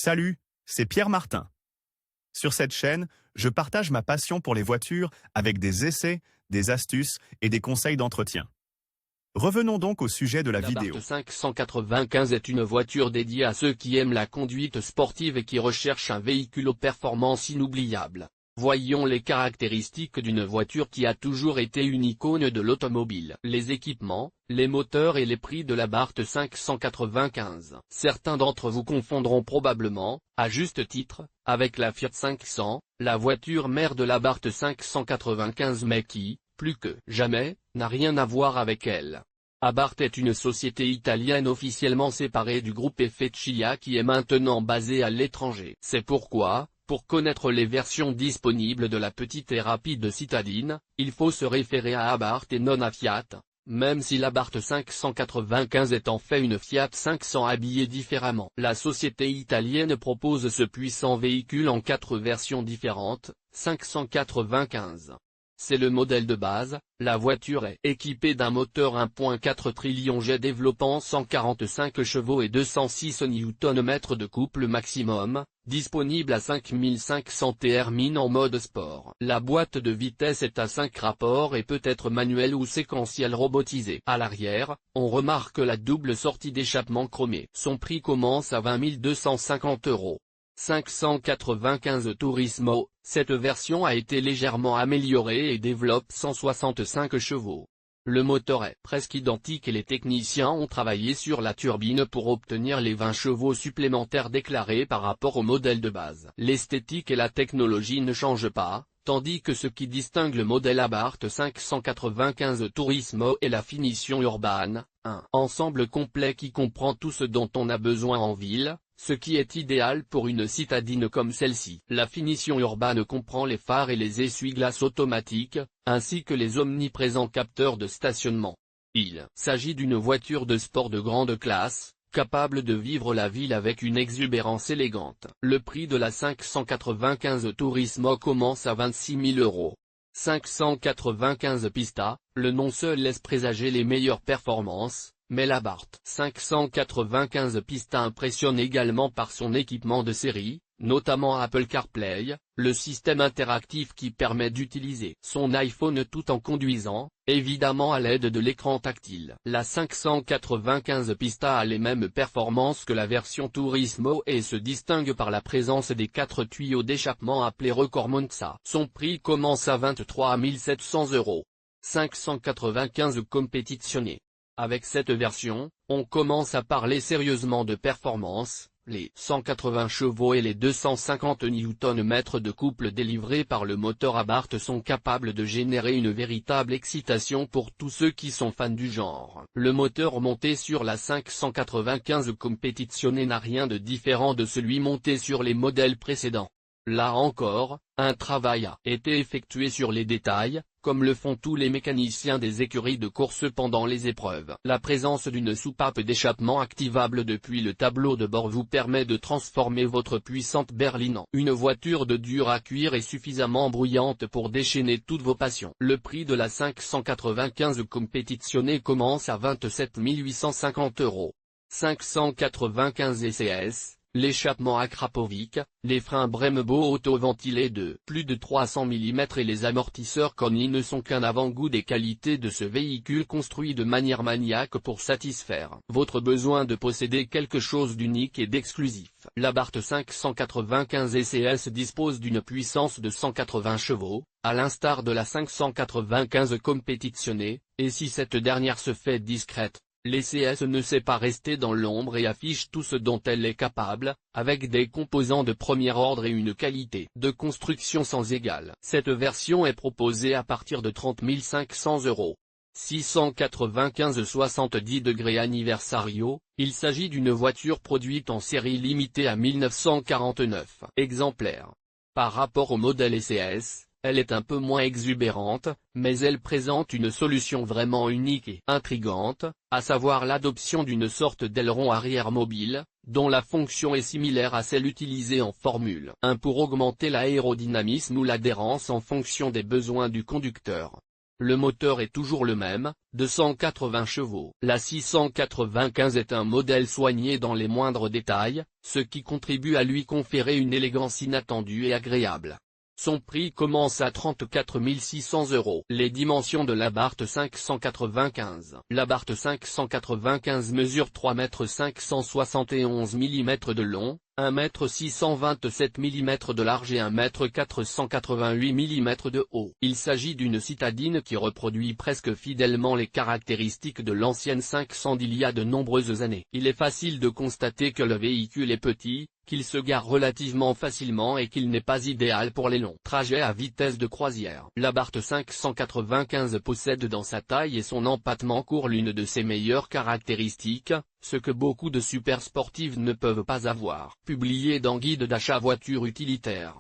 Salut, c'est Pierre Martin. Sur cette chaîne, je partage ma passion pour les voitures avec des essais, des astuces et des conseils d'entretien. Revenons donc au sujet de la vidéo. L'Abarth 595 est une voiture dédiée à ceux qui aiment la conduite sportive et qui recherchent un véhicule aux performances inoubliables. Voyons les caractéristiques d'une voiture qui a toujours été une icône de l'automobile. Les équipements, les moteurs et les prix de l'Abarth 595. Certains d'entre vous confondront probablement, à juste titre, avec la Fiat 500, la voiture mère de l'Abarth 595 mais qui, plus que jamais, n'a rien à voir avec elle. Abarth est une société italienne officiellement séparée du groupe Feccia qui est maintenant basée à l'étranger. C'est pourquoi, pour connaître les versions disponibles de la petite et rapide citadine, il faut se référer à Abarth et non à Fiat, même si l'Abarth 595 est en fait une Fiat 500 habillée différemment. La société italienne propose ce puissant véhicule en 4 versions différentes, 595. C'est le modèle de base. La voiture est équipée d'un moteur 1.4 trillion jet développant 145 chevaux et 206 Nm de couple maximum, disponible à 5500 Thermines en mode sport. La boîte de vitesse est à 5 rapports et peut être manuelle ou séquentielle robotisée. À l'arrière, on remarque la double sortie d'échappement chromée. Son prix commence à 20 250 €. 595 Turismo, cette version a été légèrement améliorée et développe 165 chevaux. Le moteur est presque identique et les techniciens ont travaillé sur la turbine pour obtenir les 20 chevaux supplémentaires déclarés par rapport au modèle de base. L'esthétique et la technologie ne changent pas, tandis que ce qui distingue le modèle Abarth 595 Turismo est la finition urbaine, un ensemble complet qui comprend tout ce dont on a besoin en ville, ce qui est idéal pour une citadine comme celle-ci. La finition urbaine comprend les phares et les essuie-glaces automatiques, ainsi que les omniprésents capteurs de stationnement. Il s'agit d'une voiture de sport de grande classe, capable de vivre la ville avec une exubérance élégante. Le prix de la 595 Turismo commence à 26 000 €. 595 Pista, le nom seul laisse présager les meilleures performances, mais l'Abarth 595 Pista impressionne également par son équipement de série, notamment Apple CarPlay, le système interactif qui permet d'utiliser son iPhone tout en conduisant, évidemment à l'aide de l'écran tactile. La 595 Pista a les mêmes performances que la version Turismo et se distingue par la présence des 4 tuyaux d'échappement appelés Record Monza. Son prix commence à 23 700 €. 595 Competizione. Avec cette version, on commence à parler sérieusement de performance. Les 180 chevaux et les 250 Nm de couple délivrés par le moteur Abarth sont capables de générer une véritable excitation pour tous ceux qui sont fans du genre. Le moteur monté sur la 595 Competizione n'a rien de différent de celui monté sur les modèles précédents. Là encore, un travail a été effectué sur les détails, comme le font tous les mécaniciens des écuries de course pendant les épreuves. La présence d'une soupape d'échappement activable depuis le tableau de bord vous permet de transformer votre puissante berline en une voiture de dur à cuire et suffisamment bruyante pour déchaîner toutes vos passions. Le prix de la 595 Competizione commence à 27 850 €. 595 ECS. L'échappement Akrapovic, les freins Brembo auto-ventilés de plus de 300 mm et les amortisseurs Koni ne sont qu'un avant-goût des qualités de ce véhicule construit de manière maniaque pour satisfaire votre besoin de posséder quelque chose d'unique et d'exclusif. L'Abarth 595 ECS dispose d'une puissance de 180 chevaux, à l'instar de la 595 Competizione, et si cette dernière se fait discrète, l'ECS ne sait pas rester dans l'ombre et affiche tout ce dont elle est capable, avec des composants de premier ordre et une qualité de construction sans égale. Cette version est proposée à partir de 30 500 €. 695 70° Anniversario, il s'agit d'une voiture produite en série limitée à 1949 exemplaires. Par rapport au modèle ECS, elle est un peu moins exubérante, mais elle présente une solution vraiment unique et intrigante, à savoir l'adoption d'une sorte d'aileron arrière mobile, dont la fonction est similaire à celle utilisée en Formule 1 pour augmenter l'aérodynamisme ou l'adhérence en fonction des besoins du conducteur. Le moteur est toujours le même, 280 chevaux. La 695 est un modèle soigné dans les moindres détails, ce qui contribue à lui conférer une élégance inattendue et agréable. Son prix commence à 34 600 €. Les dimensions de l'Abarth 595. L'Abarth 595 mesure 3 m 571 mm de long, 1 m 627 mm de large et 1 m 488 mm de haut. Il s'agit d'une citadine qui reproduit presque fidèlement les caractéristiques de l'ancienne 500 d'il y a de nombreuses années. Il est facile de constater que le véhicule est petit, qu'il se gare relativement facilement et qu'il n'est pas idéal pour les longs trajets à vitesse de croisière. L'Abarth 595 possède dans sa taille et son empattement court l'une de ses meilleures caractéristiques, ce que beaucoup de super sportives ne peuvent pas avoir. Publié dans Guide d'achat voiture utilitaire.